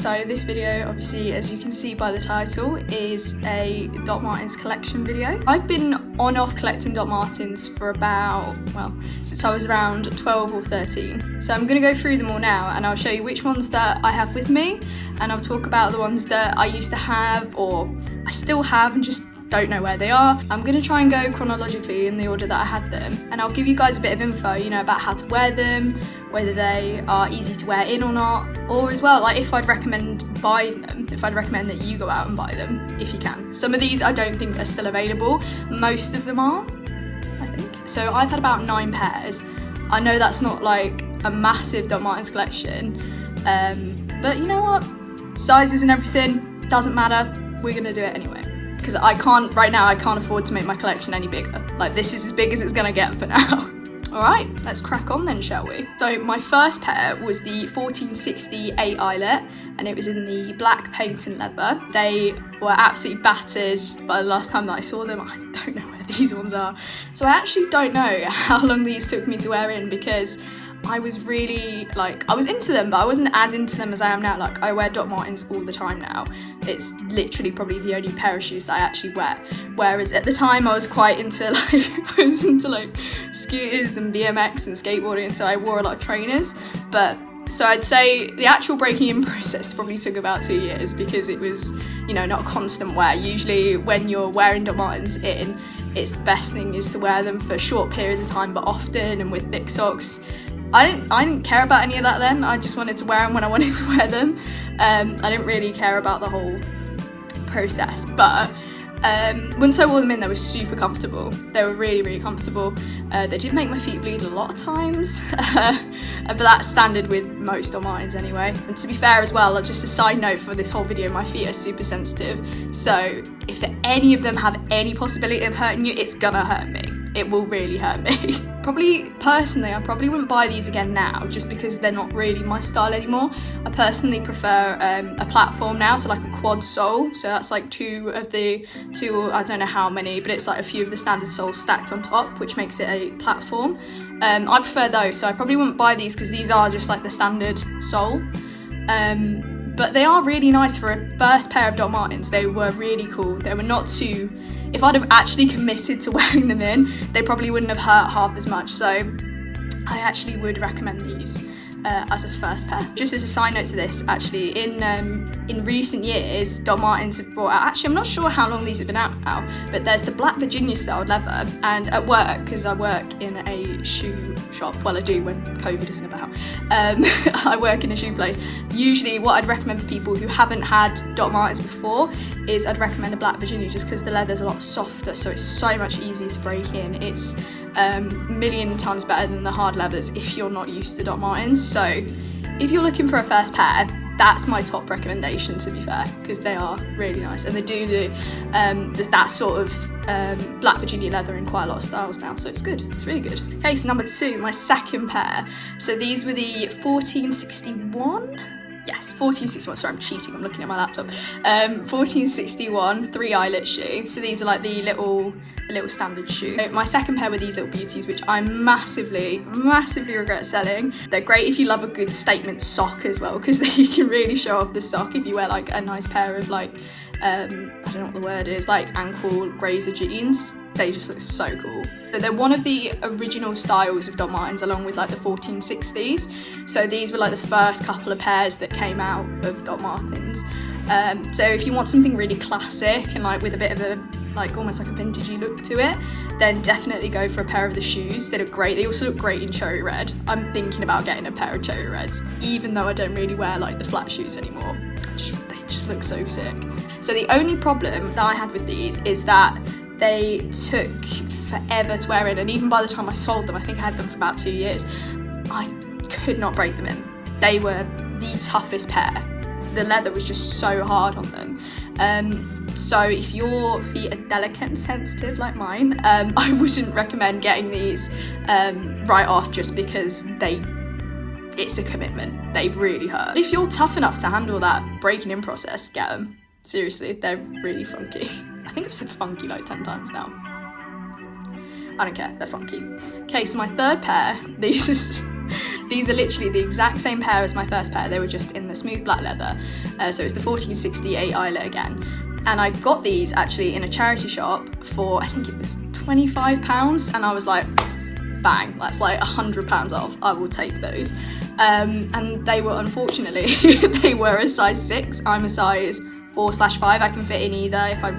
So this video, obviously, as you can see by the title, is a Doc Martens collection video. I've been on off collecting Doc Martens for about, well, since I was around 12 or 13. So I'm gonna go through them all now and I'll show you which ones that I have with me, and I'll talk about the ones that I used to have or I still have and just don't know where they are. I'm gonna try and go chronologically in the order that I had them, and I'll give you guys a bit of info, you know, about how to wear them, whether they are easy to wear in or not, or as well, like if I'd recommend buying them, if I'd recommend that you go out and buy them, if you can. Some of these I don't think are still available, most of them are, I think. So I've had about 9 pairs. I know that's not like a massive Doc Martens collection, but you know what? Sizes and everything, doesn't matter, we're gonna do it anyway. Because right now I can't afford to make my collection any bigger. Like, this is as big as it's gonna get for now. All right, let's crack on then, shall we? So my first pair was the 1468 Eyelet, and it was in the black paint and leather. They were absolutely battered by the last time that I saw them. I don't know where these ones are. So I actually don't know how long these took me to wear in, because I was really, like, I was into them, but I wasn't as into them as I am now. Like, I wear Doc Martens all the time now. It's literally probably the only pair of shoes that I actually wear. Whereas at the time I was quite into like scooters and BMX and skateboarding, so I wore a lot of trainers. But so I'd say the actual breaking in process probably took about 2 years, because it was, you know, not constant wear. Usually when you're wearing Doc Martens in, it's the best thing is to wear them for short periods of time, but often and with thick socks. I didn't care about any of that then. I just wanted to wear them when I wanted to wear them. I didn't really care about the whole process, but once I wore them in, they were super comfortable. They were really, really comfortable. They did make my feet bleed a lot of times, but that's standard with most Doc Martens anyway. And to be fair as well, just a side note for this whole video, my feet are super sensitive. So if any of them have any possibility of hurting you, it's gonna hurt me. It will really hurt me. Personally, I probably wouldn't buy these again now, just because they're not really my style anymore. I personally prefer a platform now, so like a quad sole. So that's like two, I don't know how many, but it's like a few of the standard soles stacked on top, which makes it a platform. I prefer those, so I probably wouldn't buy these because these are just like the standard sole. But they are really nice for a first pair of Doc Martens. They were really cool. They were not too, if I'd have actually committed to wearing them in, they probably wouldn't have hurt half as much. So I actually would recommend these as a first pair. Just as a side note to this, actually, in recent years, Doc Martens have brought out, actually I'm not sure how long these have been out now, but there's the black Virginia style leather, and at work, because I work in a shoe shop, well I do when COVID isn't about, I work in a shoe place. Usually what I'd recommend for people who haven't had Doc Martens before is I'd recommend a black Virginia, just because the leather's a lot softer, so it's so much easier to break in. It's a million times better than the hard leathers if you're not used to Doc Martens. So if you're looking for a first pair, that's my top recommendation, to be fair, because they are really nice, and they do that sort of black Virginia leather in quite a lot of styles now, so it's good, it's really good. Okay, so number 2, my second pair. So these were the 1461. Yes, 1461, sorry I'm cheating, I'm looking at my laptop. 1461 3 Eyelet shoe. So these are like the little standard shoe. So my second pair were these little beauties, which I massively regret selling. They're great if you love a good statement sock as well, because you can really show off the sock if you wear like a nice pair of like, I don't know what the word is, like ankle grazer jeans. They just look so cool. So they're one of the original styles of Doc Martens, along with like the 1460s. So these were like the first couple of pairs that came out of Doc Martens. So if you want something really classic and like with a bit of a, like almost like a vintagey look to it, then definitely go for a pair of the shoes. They look great. They also look great in cherry red. I'm thinking about getting a pair of cherry reds, even though I don't really wear like the flat shoes anymore. They just look so sick. So the only problem that I had with these is that they took forever to wear in, and even by the time I sold them, I think I had them for about 2 years, I could not break them in. They were the toughest pair. The leather was just so hard on them. So if your feet are delicate and sensitive like mine, I wouldn't recommend getting these right off, just because it's a commitment. They really hurt. If you're tough enough to handle that breaking in process, get them. Seriously, they're really funky. I think I've said funky like 10 times now. I don't care, they're funky. Okay, so my third pair, these These are literally the exact same pair as my first pair. They were just in the smooth black leather. So it's the 1468 Eyelet again. And I got these actually in a charity shop for, I think it was £25. And I was like, bang, that's like £100 off. I will take those. And they were, unfortunately, they were a size 6. I'm a size 4/5. I can fit in either. If I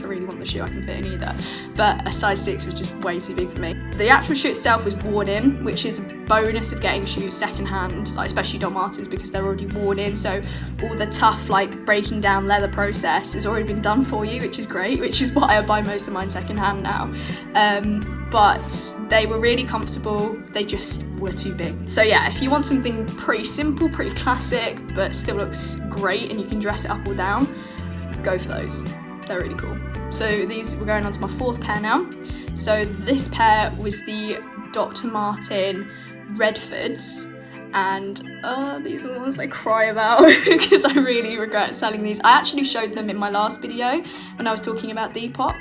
really want the shoe, I can fit in either. But a size 6 was just way too big for me. The actual shoe itself was worn in, which is a bonus of getting shoes secondhand, like especially Doc Martens, because they're already worn in. So all the tough, like breaking down leather process has already been done for you, which is great. Which is why I buy most of mine secondhand now. But they were really comfortable. They just were too big. So yeah, if you want something pretty simple, pretty classic, but still looks great and you can dress it up or down, go for those. They're really cool. So we're going on to my 4th pair now. So this pair was the Dr. Martin Redfords, and these are the ones I cry about because I really regret selling these. I actually showed them in my last video when I was talking about Depop.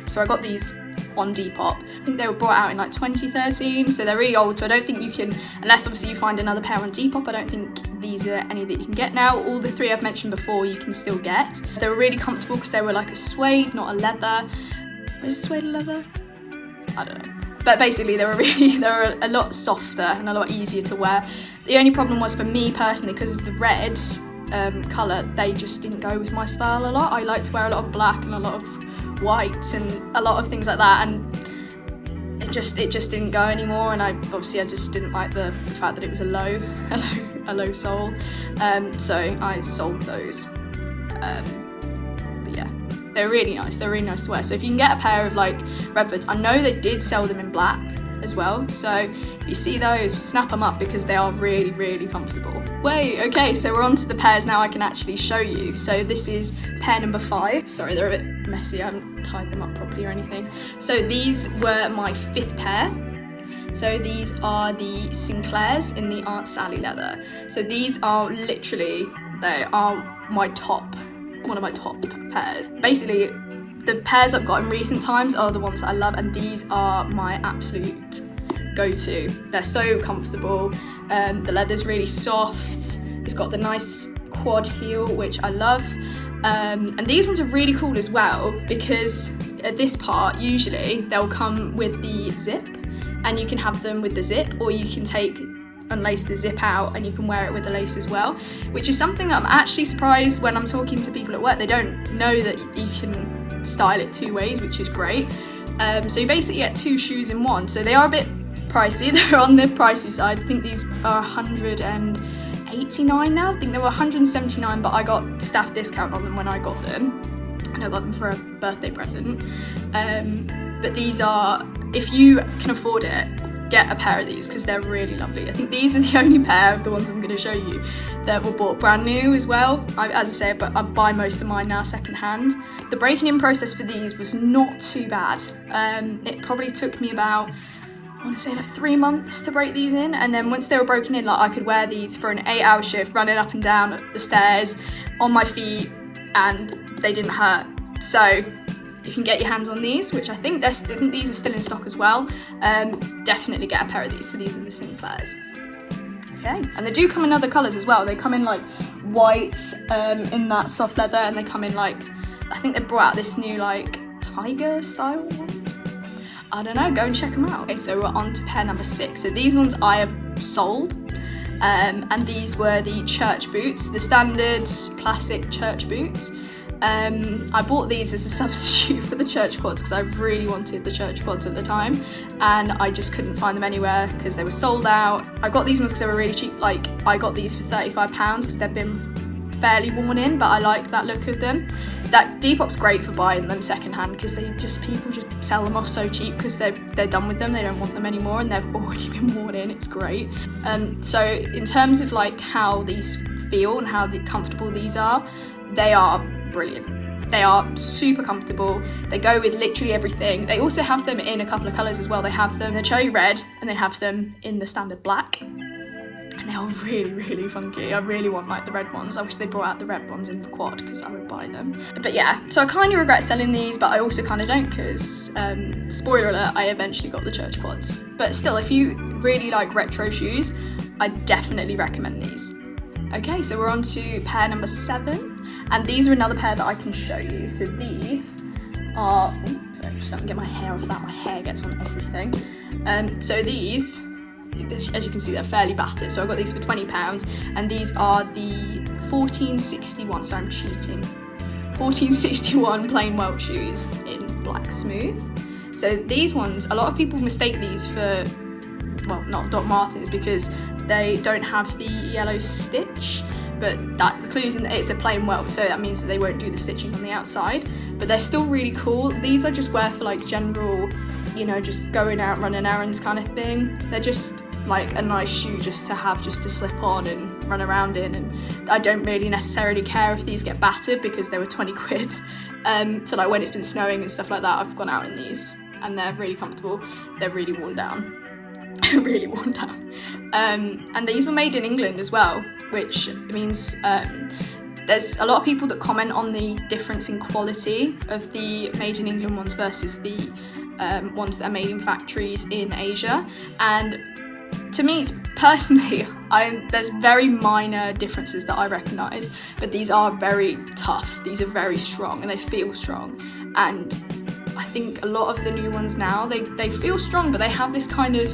So I got these on Depop. I think they were brought out in like 2013, so they're really old, so I don't think you can, unless obviously you find another pair on Depop, I don't think these are any that you can get now. All the 3 I've mentioned before you can still get. They were really comfortable because they were like a suede, not a leather. Is it suede or leather? I don't know. But basically they were a lot softer and a lot easier to wear. The only problem was for me personally, because of the red colour, they just didn't go with my style a lot. I like to wear a lot of black and a lot of white and a lot of things like that, and it just didn't go anymore. And I just didn't like the fact that it was a low sole, so I sold those. But yeah, they're really nice to wear. So if you can get a pair of like Redfords, I know they did sell them in black as well, so if you see those, snap them up because they are really comfortable. Wait, okay, so we're on to the pairs now I can actually show you. So this is pair number 5. Sorry, they're a bit messy, I haven't tied them up properly or anything. So these were my 5th pair. So these are the Sinclairs in the Aunt Sally leather. So these are literally, they are one of my top pairs. Basically, the pairs I've got in recent times are the ones that I love, and these are my absolute go-to. They're so comfortable. The leather's really soft. It's got the nice quad heel, which I love. And these ones are really cool as well, because at this part, usually they'll come with the zip, and you can have them with the zip, or you can unlace the zip out and you can wear it with the lace as well, which is something that I'm actually surprised when I'm talking to people at work. They don't know that you can style it 2 ways, which is great. So you basically get 2 shoes in one. So they are a bit pricey. They're on the pricey side. I think these are 189 now. I think they were 179, but I got staff discount on them when I got them, and I got them for a birthday present. But these are, if you can afford it, get a pair of these because they're really lovely. I think these are the only pair of the ones I'm going to show you that were bought brand new as well. As I say, but I buy most of mine now second hand. The breaking in process for these was not too bad. It probably took me about, I want to say like 3 months to break these in, and then once they were broken in, like I could wear these for an 8-hour shift, running up and down the stairs on my feet, and they didn't hurt. So you can get your hands on these, which I think these are still in stock as well. Definitely get a pair of these. So these are the Sinclairs. Okay, and they do come in other colours as well. They come in like white, in that soft leather, and they come in like, I think they brought out this new like tiger style ones. I don't know, go and check them out. Okay, so we're on to pair number 6. So these ones I have sold, and these were the church boots, the standard classic church boots. I bought these as a substitute for the church quads because I really wanted the church quads at the time, and I just couldn't find them anywhere because they were sold out. I got these ones because they were really cheap. Like, I got these for £35 because they've been fairly worn in, but I like that look of them. That Depop's great for buying them secondhand because people just sell them off so cheap because they're done with them, they don't want them anymore, and they've already been worn in. It's great. So in terms of like how these feel and how comfortable these are, they are brilliant. They are super comfortable. They go with literally everything. They also have them in a couple of colours as well. They have them in the cherry red, and they have them in the standard black. And and they are really, really funky. I really want like the red ones. I wish they brought out the red ones in the quad because I would buy them. But yeah, so I kind of regret selling these, but I also kind of don't because, spoiler alert, I eventually got the church quads. But still, if you really like retro shoes, I definitely recommend these. Okay, so we're on to pair number 7, and these are another pair that I can show you. So these are, sorry, just don't get my hair off that, my hair gets on everything. So these, as you can see, they're fairly battered. So I got these for £20, and these are the 1461, so I'm cheating, 1461 Plain Welt shoes in black smooth. So these ones, a lot of people mistake these for, well, not Doc Martens because they don't have the yellow stitch, but that the clue's in that it's a plain welt, so that means that they won't do the stitching on the outside, but they're still really cool. These I just wear for like general, you know, just going out running errands kind of thing. They're just like a nice shoe just to have, just to slip on and run around in, and I don't really necessarily care if these get battered because they were 20 quid. So like when it's been snowing and stuff like that, I've gone out in these and they're really comfortable. They're really worn down. Really worn down. And these were made in England as well, which means there's a lot of people that comment on the difference in quality of the made in England ones versus the ones that are made in factories in Asia. And to me, it's personally, there's very minor differences that I recognise, but these are very tough. These are very strong and they feel strong. And I think a lot of the new ones now, they feel strong, but they have this kind of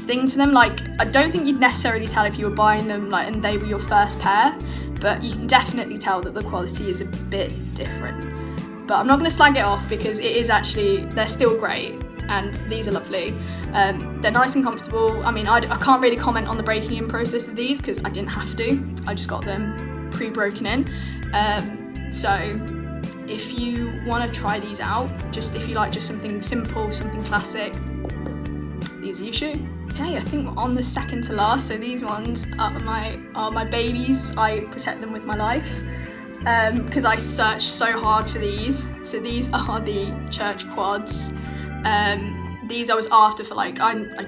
thing to them. Like, I don't think you'd necessarily tell if you were buying them like and they were your first pair, but you can definitely tell that the quality is a bit different. But I'm not going to slag it off because it is actually, they're still great and these are lovely. They're nice and comfortable. I mean, I can't really comment on the breaking in process of these because I didn't have to. I just got them pre-broken in. So if you want to try these out, just if you like just something simple, something classic, these are your shoe. Okay, I think we're on the second to last. So these ones are my babies. I protect them with my life because I searched so hard for these. So these are the church quads. These I was after for like, I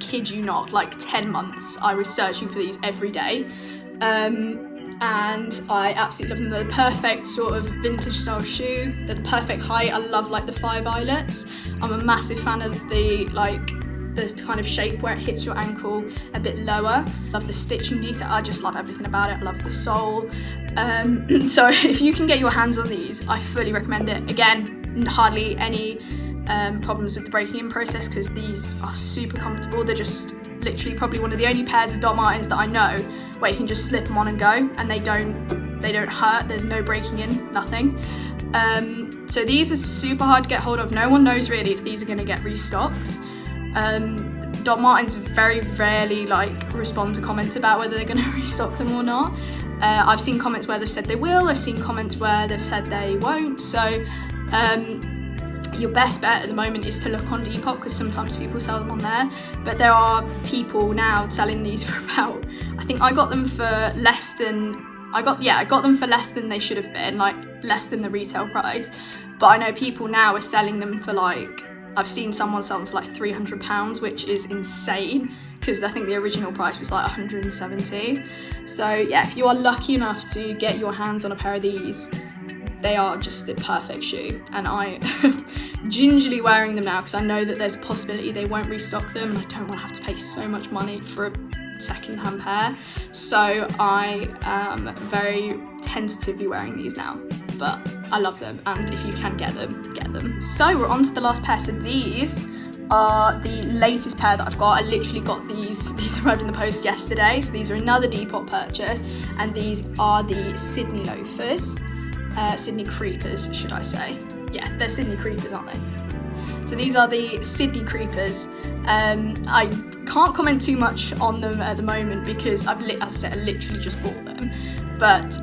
kid you not, like 10 months. I was searching for these every day. And I absolutely love them. They're the perfect sort of vintage style shoe. They're the perfect height. I love like the 5 eyelets. I'm a massive fan of the kind of shape where it hits your ankle a bit lower. Love the stitching detail. I just love everything about it. I love the sole. So if you can get your hands on these, I fully recommend it. Again, hardly any problems with the breaking in process because these are super comfortable. They're just literally probably one of the only pairs of Doc Martens that I know where you can just slip them on and go and they don't hurt. There's no breaking in, nothing. So these are super hard to get hold of. No one knows really if these are going to get restocked. Doc Martens very rarely like respond to comments about whether they're going to restock them or not. I've seen comments where they've said they will. I've seen comments where they've said they won't. So your best bet at the moment is to look on Depop because sometimes people sell them on there, but there are people now selling these for about, I think I got them for less than, I got them for less than they should have been, like less than the retail price, but I know people now are selling them for like, I've seen someone sell them for like £300, which is insane because I think the original price was like 170. So yeah, if you are lucky enough to get your hands on a pair of these, they are just the perfect shoe, and I gingerly wearing them now because I know that there's a possibility they won't restock them and I don't want to have to pay so much money for a second-hand pair. So I am very tentatively wearing these now, but I love them, and if you can get them, get them. So we're on to the last pair. So these are the latest pair that I've got. I literally got these arrived in the post yesterday. So these are another Depop purchase, and these are the Sidney loafers. Sidney creepers, should I say. Yeah, they're Sidney creepers, aren't they? So these are the Sidney creepers. I can't comment too much on them at the moment because as I said, I literally just bought them. But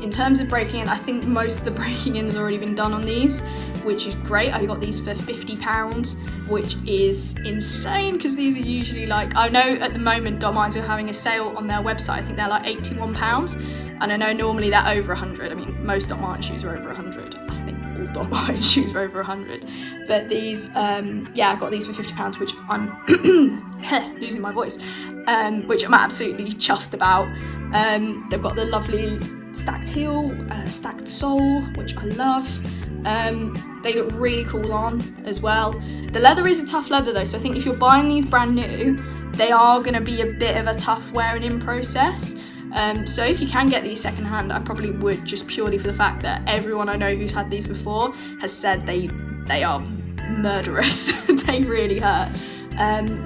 in terms of breaking in, I think most of the breaking in has already been done on these, which is great. I got these for £50, which is insane because these are usually like, I know at the moment Doc Martens are having a sale on their website. I think they're like £81, and I know normally they're over 100. I mean, most Doc Martens shoes are over 100. I think all Dot Martens shoes for over 100. But these, yeah, I got these for £50, which I'm losing my voice, which I'm absolutely chuffed about. They've got the lovely stacked heel, stacked sole, which I love. They look really cool on as well. The leather is a tough leather though, so I think if you're buying these brand new, they are going to be a bit of a tough wearing in process. So if you can get these secondhand, I probably would, just purely for the fact that everyone I know who's had these before has said they are murderous. They really hurt.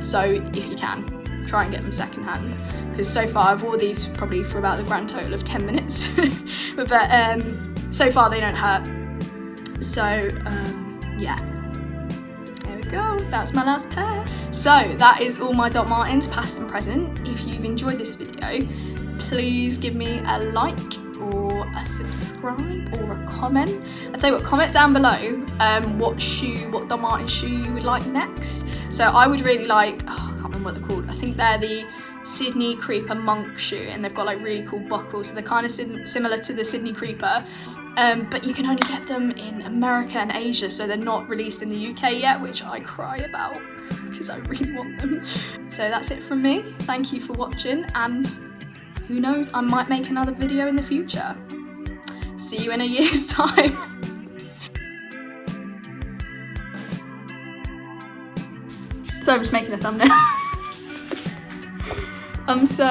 So if you can, try and get them secondhand, because so far I've worn these probably for about the grand total of 10 minutes. But so far they don't hurt. So yeah, there we go, that's my last pair. So that is all my Doc Martens, past and present. If you've enjoyed this video, please give me a like or a subscribe or a comment. I'd say, comment down below what Doc Martens shoe you would like next. So I would really like, I can't remember what they're called, I think they're the Sidney Creeper Monk shoe, and they've got like really cool buckles, so they're kind of similar to the Sidney Creeper, but you can only get them in America and Asia, so they're not released in the UK yet, which I cry about because I really want them. So that's it from me. Thank you for watching, and who knows, I might make another video in the future. See you in a year's time. So I'm just making a thumbnail. I'm so